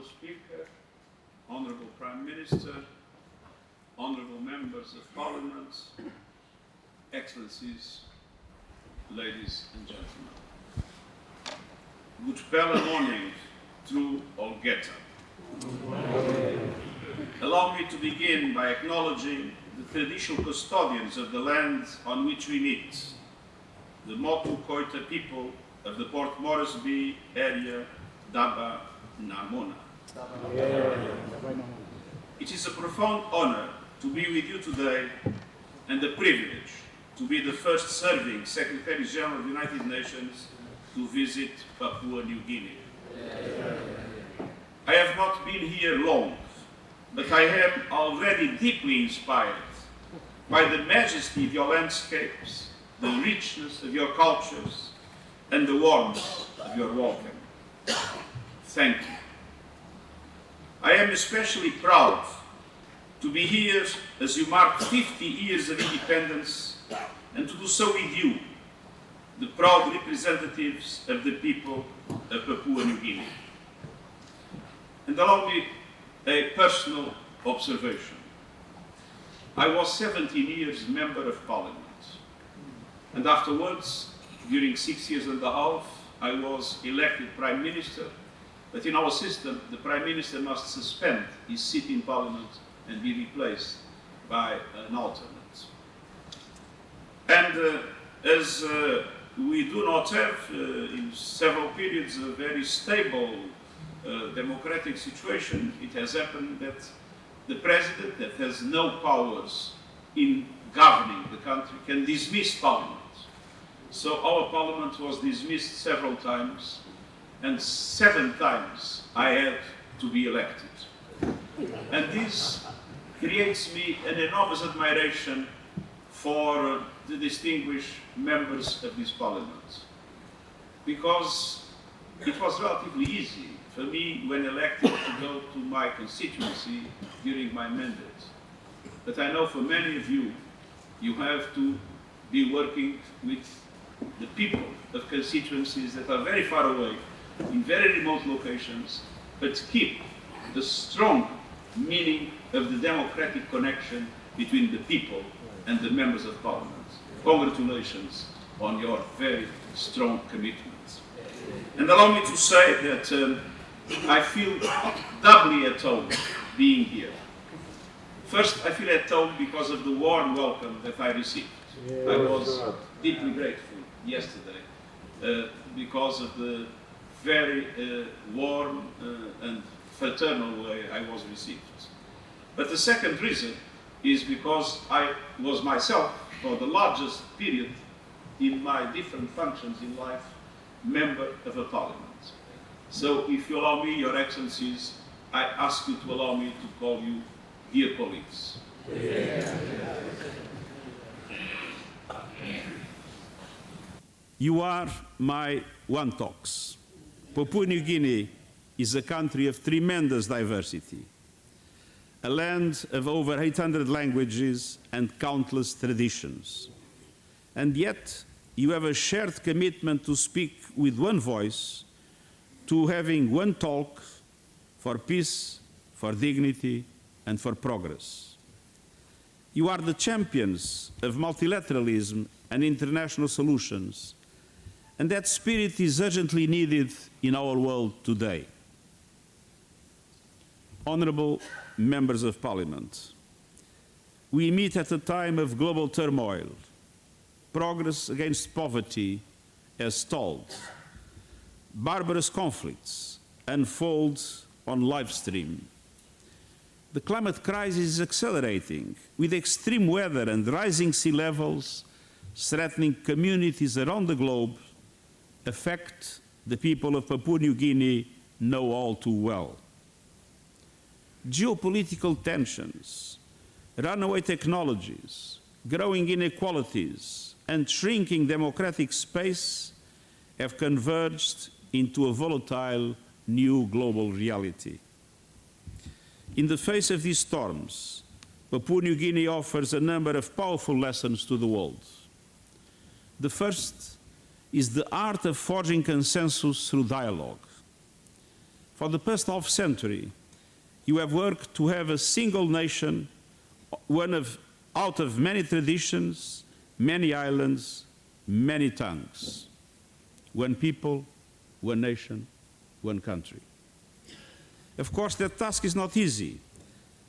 Speaker, Honourable Prime Minister, Honourable Members of Parliament, Excellencies, ladies and gentlemen. Good bella morning through Olgeta. Allow me to begin by acknowledging the traditional custodians of the land on which we meet, the Motu Koita people of the Port Moresby area, Daba Namona. It is a profound honor to be with you today and a privilege to be the first serving Secretary General of the United Nations to visit Papua New Guinea. I have not been here long, but I am already deeply inspired by the majesty of your landscapes, the richness of your cultures, and the warmth of your welcome. Thank you. I am especially proud to be here as you mark 50 years of independence and to do so with you, the proud representatives of the people of Papua New Guinea. And allow me a personal observation. I was 17 years Member of Parliament, and afterwards, during 6 years and a half, I was elected Prime Minister, but in our system, the Prime Minister must suspend his seat in Parliament and be replaced by an alternate. And as we do not have, in several periods, a very stable democratic situation, it has happened that the President, that has no powers in governing the country, can dismiss Parliament. So our Parliament was dismissed several times, and 7 times I had to be elected. And this creates me an enormous admiration for the distinguished members of this Parliament, because it was relatively easy for me, when elected, to go to my constituency during my mandate. But I know for many of you, you have to be working with the people of constituencies that are very far away, in very remote locations, but keep the strong meaning of the democratic connection between the people and the members of Parliament. Congratulations on your very strong commitment. And allow me to say that I feel doubly at home being here. First, I feel at home because of the warm welcome that I received. I was deeply grateful yesterday because of the very warm and fraternal way I was received. But the second reason is because I was myself, for the largest period in my different functions in life, member of a parliament. So if you allow me, Your Excellencies, I ask you to allow me to call you dear colleagues. You are my Wantoks. Papua New Guinea is a country of tremendous diversity, a land of over 800 languages and countless traditions. And yet, you have a shared commitment to speak with one voice, to having one talk for peace, for dignity, and for progress. You are the champions of multilateralism and international solutions, and that spirit is urgently needed in our world today. Honourable Members of Parliament, we meet at a time of global turmoil. Progress against poverty has stalled. Barbarous conflicts unfold on live stream. The climate crisis is accelerating, with extreme weather and rising sea levels threatening communities around the globe, affect the people of Papua New Guinea know all too well. Geopolitical tensions, runaway technologies, growing inequalities, and shrinking democratic space have converged into a volatile new global reality. In the face of these storms, Papua New Guinea offers a number of powerful lessons to the world. The first is the art of forging consensus through dialogue. For the past half century, you have worked to have a single nation, out of many traditions, many islands, many tongues. One people, one nation, one country. Of course, that task is not easy,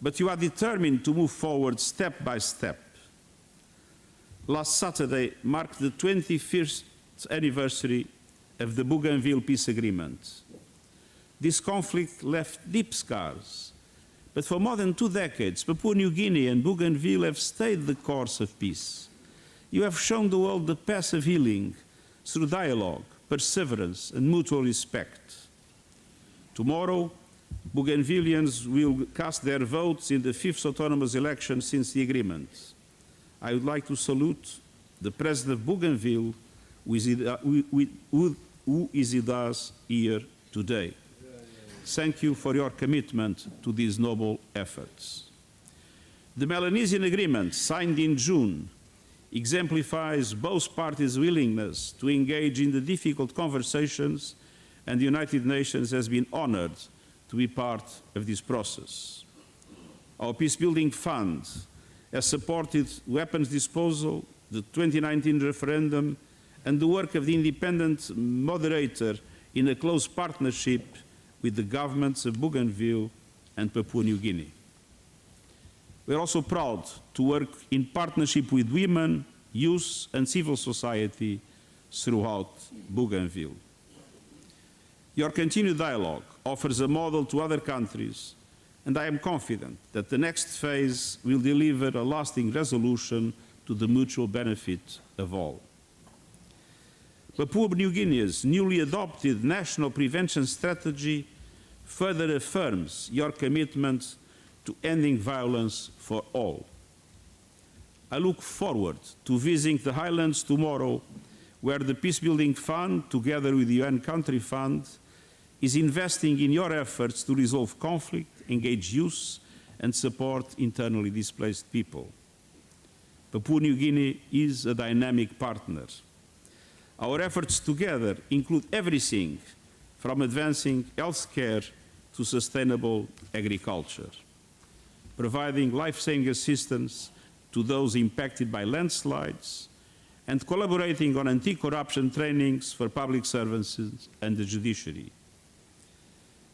but you are determined to move forward step by step. Last Saturday marked the 21st anniversary of the Bougainville Peace Agreement. This conflict left deep scars, but for more than 2 decades, Papua New Guinea and Bougainville have stayed the course of peace. You have shown the world the path of healing through dialogue, perseverance, and mutual respect. Tomorrow, Bougainvillians will cast their votes in the 5th autonomous election since the agreement. I would like to salute the President of Bougainville, who is with us here today. Thank you for your commitment to these noble efforts. The Melanesian Agreement, signed in June, exemplifies both parties' willingness to engage in the difficult conversations, and the United Nations has been honored to be part of this process. Our Peacebuilding Fund has supported weapons disposal, the 2019 referendum, and the work of the independent moderator in a close partnership with the governments of Bougainville and Papua New Guinea. We are also proud to work in partnership with women, youth, and civil society throughout Bougainville. Your continued dialogue offers a model to other countries, and I am confident that the next phase will deliver a lasting resolution to the mutual benefit of all. Papua New Guinea's newly adopted national prevention strategy further affirms your commitment to ending violence for all. I look forward to visiting the highlands tomorrow, where the Peacebuilding Fund, together with the UN Country Fund, is investing in your efforts to resolve conflict, engage youth, and support internally displaced people. Papua New Guinea is a dynamic partner. Our efforts together include everything from advancing healthcare to sustainable agriculture, providing life-saving assistance to those impacted by landslides, and collaborating on anti-corruption trainings for public servants and the judiciary.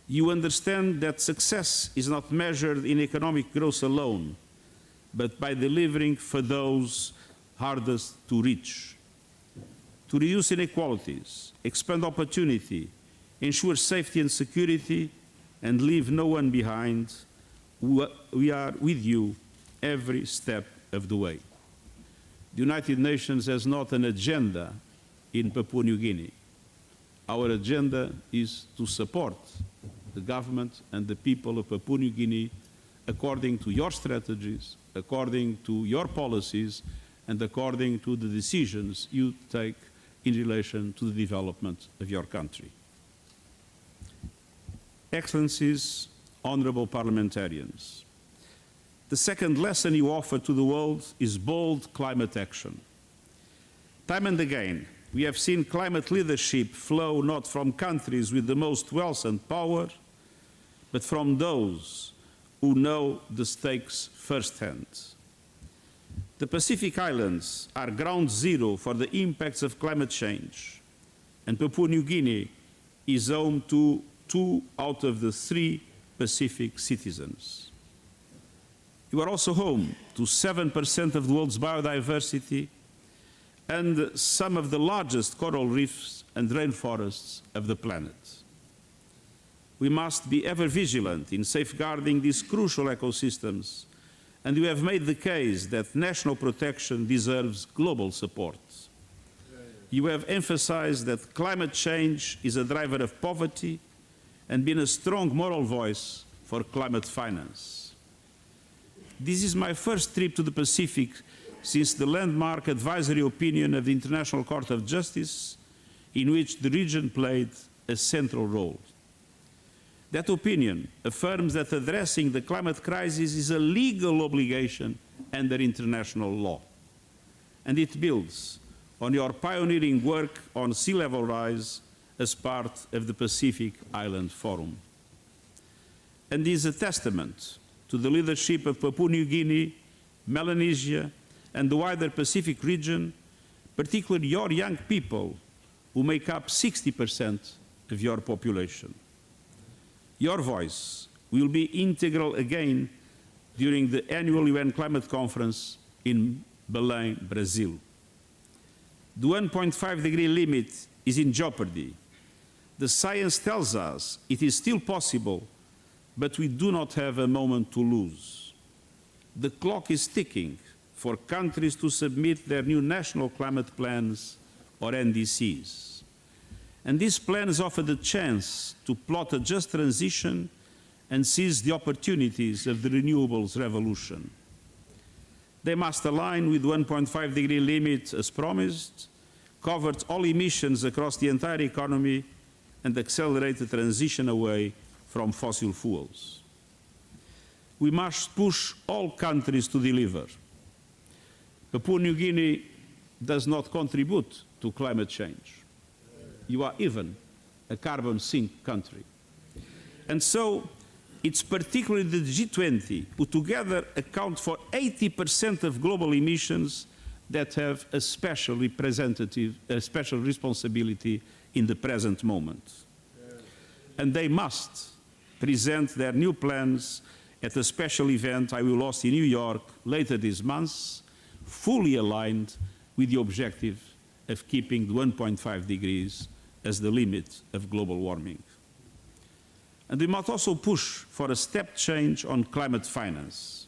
You understand that success is not measured in economic growth alone, but by delivering for those hardest to reach. To reduce inequalities, expand opportunity, ensure safety and security, and leave no one behind, we are with you every step of the way. The United Nations has not an agenda in Papua New Guinea. Our agenda is to support the government and the people of Papua New Guinea according to your strategies, according to your policies, and according to the decisions you take in relation to the development of your country. Excellencies, honorable parliamentarians, the second lesson you offer to the world is bold climate action. Time and again, we have seen climate leadership flow not from countries with the most wealth and power, but from those who know the stakes firsthand. The Pacific Islands are ground zero for the impacts of climate change, and Papua New Guinea is home to 2 out of the 3 Pacific citizens. You are also home to 7% of the world's biodiversity and some of the largest coral reefs and rainforests of the planet. We must be ever vigilant in safeguarding these crucial ecosystems, and you have made the case that national protection deserves global support. You have emphasized that climate change is a driver of poverty and been a strong moral voice for climate finance. This is my first trip to the Pacific since the landmark advisory opinion of the International Court of Justice, in which the region played a central role. That opinion affirms that addressing the climate crisis is a legal obligation under international law, and it builds on your pioneering work on sea level rise as part of the Pacific Island Forum. and is a testament to the leadership of Papua New Guinea, Melanesia, and the wider Pacific region, particularly your young people, who make up 60% of your population. Your voice will be integral again during the annual UN Climate Conference in Belém, Brazil. The 1.5-degree limit is in jeopardy. The science tells us it is still possible, but we do not have a moment to lose. The clock is ticking for countries to submit their new national climate plans, or NDCs. And these plans offer the chance to plot a just transition and seize the opportunities of the renewables revolution. They must align with the 1.5-degree limit as promised, cover all emissions across the entire economy, and accelerate the transition away from fossil fuels. We must push all countries to deliver. Papua New Guinea does not contribute to climate change. You are even a carbon sink country. And so it's particularly the G20 who together account for 80% of global emissions that have a special responsibility in the present moment. And they must present their new plans at a special event I will host in New York later this month, fully aligned with the objective of keeping the 1.5 degrees as the limit of global warming. And we must also push for a step change on climate finance.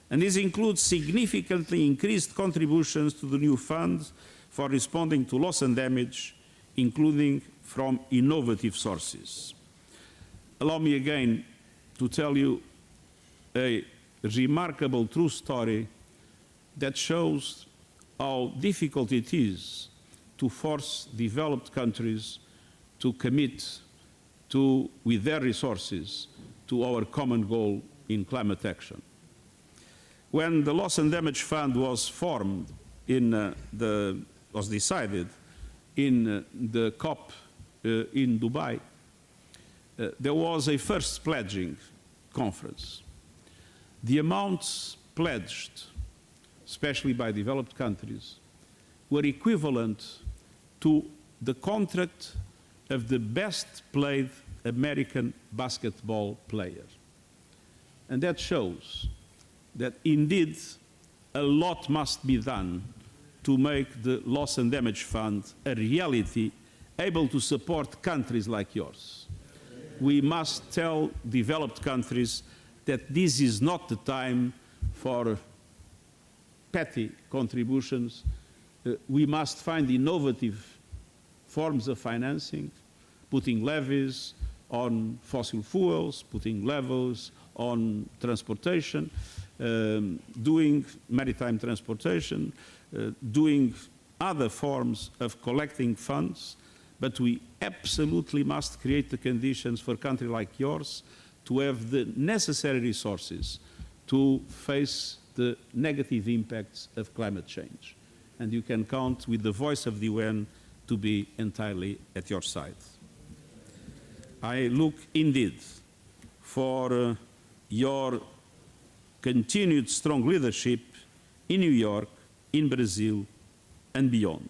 And this includes significantly increased contributions to the new fund for responding to loss and damage, including from innovative sources. Allow me again to tell you a remarkable true story that shows how difficult it is to force developed countries to commit to, with their resources, to our common goal in climate action. When the Loss and Damage Fund was formed was decided in the COP in Dubai, there was a first pledging conference. The amounts pledged, especially by developed countries, were equivalent to the contract of the best played American basketball player. And that shows that indeed a lot must be done to make the Loss and Damage Fund a reality, able to support countries like yours. We must tell developed countries that this is not the time for petty contributions. We must find innovative forms of financing, putting levies on fossil fuels, putting levels on transportation, doing maritime transportation, doing other forms of collecting funds, but we absolutely must create the conditions for a country like yours to have the necessary resources to face the negative impacts of climate change. And you can count with the voice of the UN to be entirely at your side. I look indeed for your continued strong leadership in New York, in Brazil, and beyond.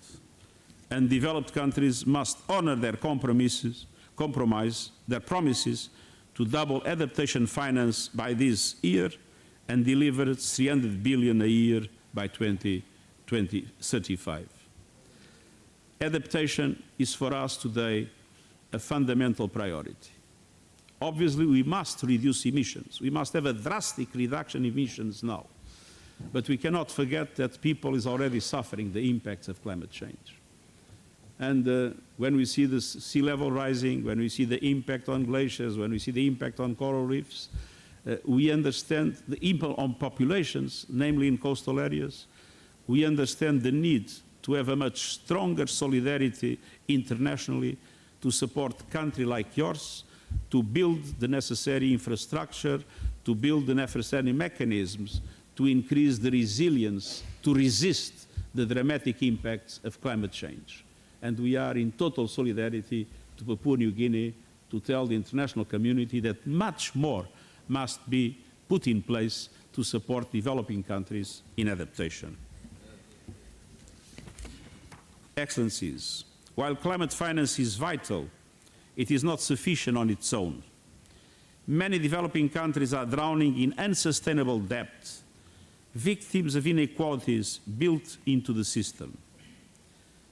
And developed countries must honor their promises to double adaptation finance by this year and deliver 300 billion a year by 2035. Adaptation is for us today a fundamental priority. Obviously, we must reduce emissions. We must have a drastic reduction in emissions now. But we cannot forget that people is already suffering the impacts of climate change. And when we see the sea level rising, when we see the impact on glaciers, when we see the impact on coral reefs, we understand the impact on populations, namely in coastal areas. We understand the need to have a much stronger solidarity internationally to support a country like yours, to build the necessary infrastructure, to build the necessary mechanisms to increase the resilience, to resist the dramatic impacts of climate change. And we are in total solidarity to Papua New Guinea to tell the international community that much more must be put in place to support developing countries in adaptation. Excellencies, while climate finance is vital, it is not sufficient on its own. Many developing countries are drowning in unsustainable debt, victims of inequalities built into the system.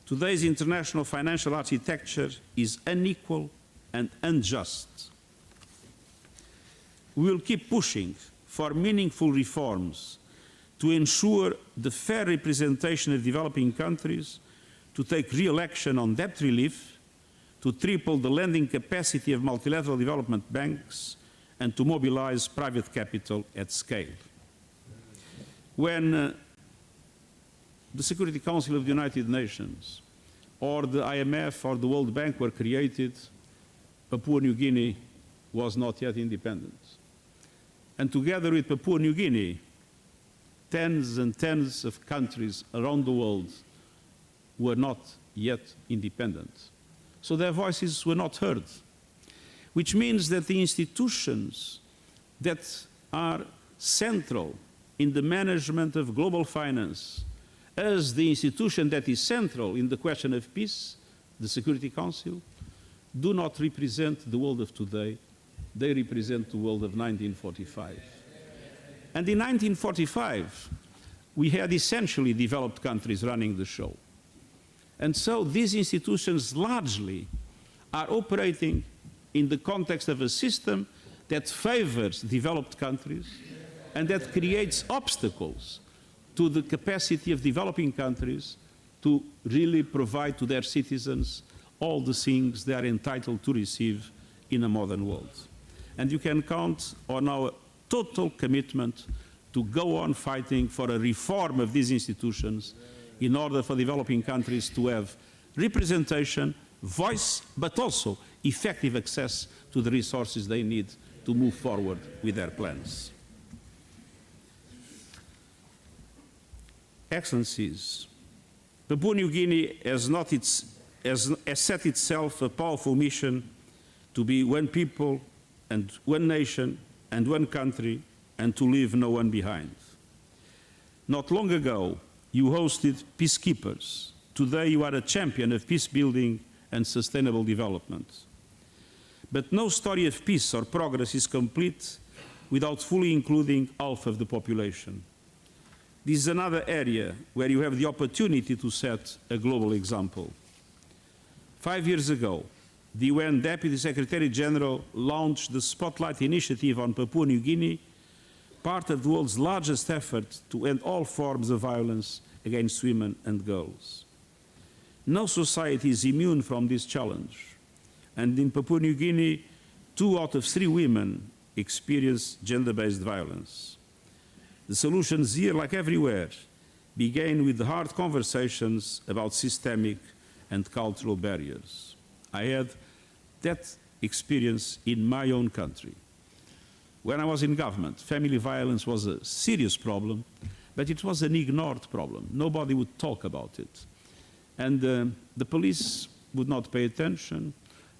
Today's international financial architecture is unequal and unjust. We will keep pushing for meaningful reforms to ensure the fair representation of developing countries, to take real action on debt relief, to triple the lending capacity of multilateral development banks, and to mobilize private capital at scale. When the Security Council of the United Nations or the IMF or the World Bank were created, Papua New Guinea was not yet independent. And together with Papua New Guinea, tens and tens of countries around the world were not yet independent. So their voices were not heard, which means that the institutions that are central in the management of global finance, as the institution that is central in the question of peace, the Security Council, do not represent the world of today. They represent the world of 1945. And in 1945, we had essentially developed countries running the show. And so these institutions largely are operating in the context of a system that favors developed countries and that creates obstacles to the capacity of developing countries to really provide to their citizens all the things they are entitled to receive in a modern world. And you can count on our total commitment to go on fighting for a reform of these institutions in order for developing countries to have representation, voice, but also effective access to the resources they need to move forward with their plans. Excellencies, Papua New Guinea has set itself a powerful mission to be one people and one nation and one country and to leave no one behind. Not long ago, you hosted peacekeepers. Today you are a champion of peace building and sustainable development. But no story of peace or progress is complete without fully including half of the population. This is another area where you have the opportunity to set a global example. 5 years ago, the UN Deputy Secretary General launched the Spotlight Initiative on Papua New Guinea, part of the world's largest effort to end all forms of violence against women and girls. No society is immune from this challenge, and in Papua New Guinea, 2 out of 3 women experience gender-based violence. The solutions here, like everywhere, began with the hard conversations about systemic and cultural barriers. I had that experience in my own country. When I was in government, family violence was a serious problem, but it was an ignored problem. Nobody would talk about it. And the police would not pay attention,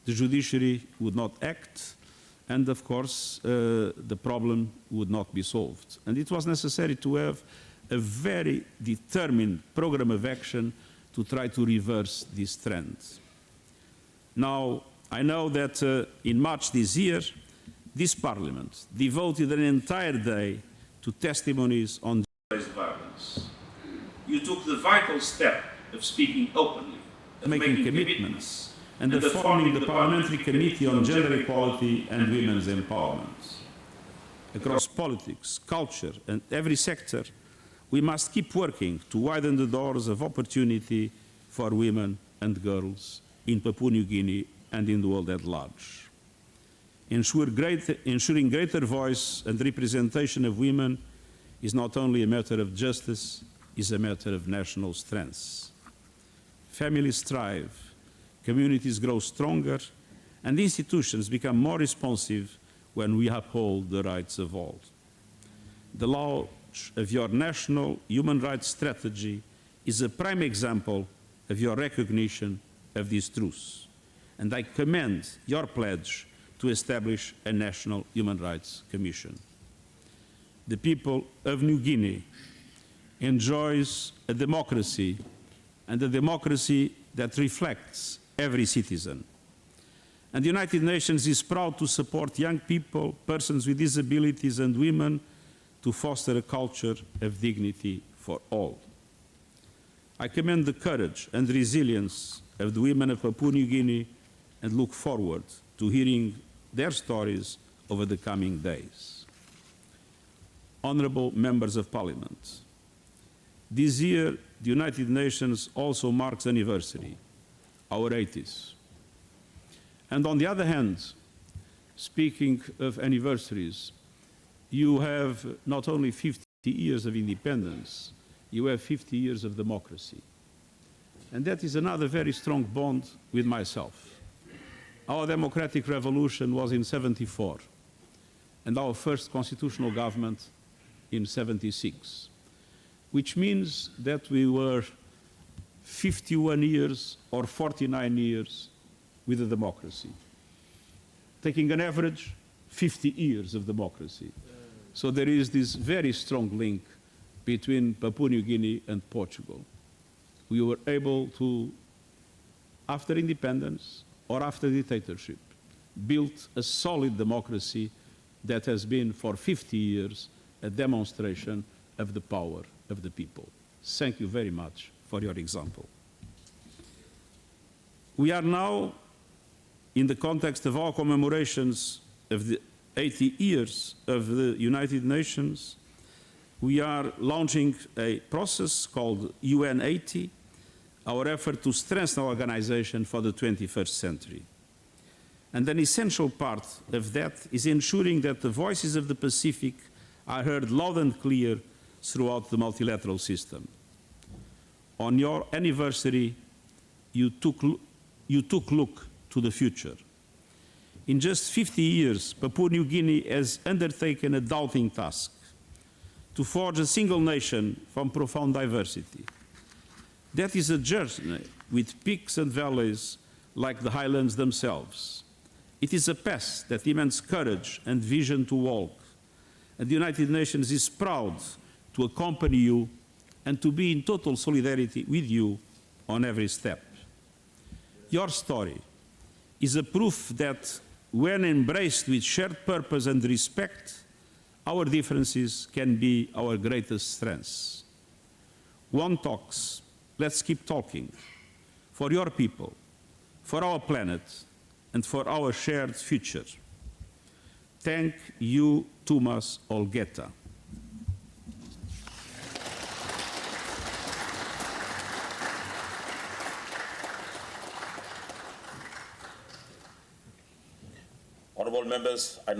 the judiciary would not act, and of course, the problem would not be solved. And it was necessary to have a very determined program of action to try to reverse this trend. Now, I know that in March this year, this Parliament devoted an entire day to testimonies on gender-based violence. You took the vital step of speaking openly, of making commitments, and of forming the Parliamentary Committee on Gender Equality and Women's Empowerment. Across politics, culture, and every sector, we must keep working to widen the doors of opportunity for women and girls in Papua New Guinea and in the world at large. Ensuring greater voice and representation of women is not only a matter of justice, it's a matter of national strength. Families thrive, communities grow stronger, and institutions become more responsive when we uphold the rights of all. The launch of your national human rights strategy is a prime example of your recognition of these truths. and I commend your pledge to establish a National Human Rights Commission. The people of New Guinea enjoys a democracy, and a democracy that reflects every citizen. And the United Nations is proud to support young people, persons with disabilities, and women to foster a culture of dignity for all. I commend the courage and resilience of the women of Papua New Guinea and look forward to hearing their stories over the coming days. Honourable Members of Parliament, this year the United Nations also marks anniversary, our 80th. And on the other hand, speaking of anniversaries, you have not only 50 years of independence, you have 50 years of democracy. And that is another very strong bond with myself. Our democratic revolution was in '74, and our first constitutional government in '76, which means that we were 51 years or 49 years with a democracy. Taking an average, 50 years of democracy. So there is this very strong link between Papua New Guinea and Portugal. We were able to, after independence or after dictatorship, build a solid democracy that has been for 50 years a demonstration of the power of the people. Thank you very much for your example. We are now, in the context of our commemorations of the 80 years of the United Nations, we are launching a process called UN 80, our effort to strengthen our organization for the 21st century. And an essential part of that is ensuring that the voices of the Pacific are heard loud and clear throughout the multilateral system. On your anniversary, you took look to the future. In just 50 years, Papua New Guinea has undertaken a daunting task to forge a single nation from profound diversity. That is a journey with peaks and valleys like the highlands themselves. It is a path that demands courage and vision to walk, and the United Nations is proud to accompany you and to be in total solidarity with you on every step. Your story is a proof that when embraced with shared purpose and respect, our differences can be our greatest strengths. One talks, let's keep talking, for your people, for our planet, and for our shared future. Thank you, Tumas Olgeta. Honourable members, I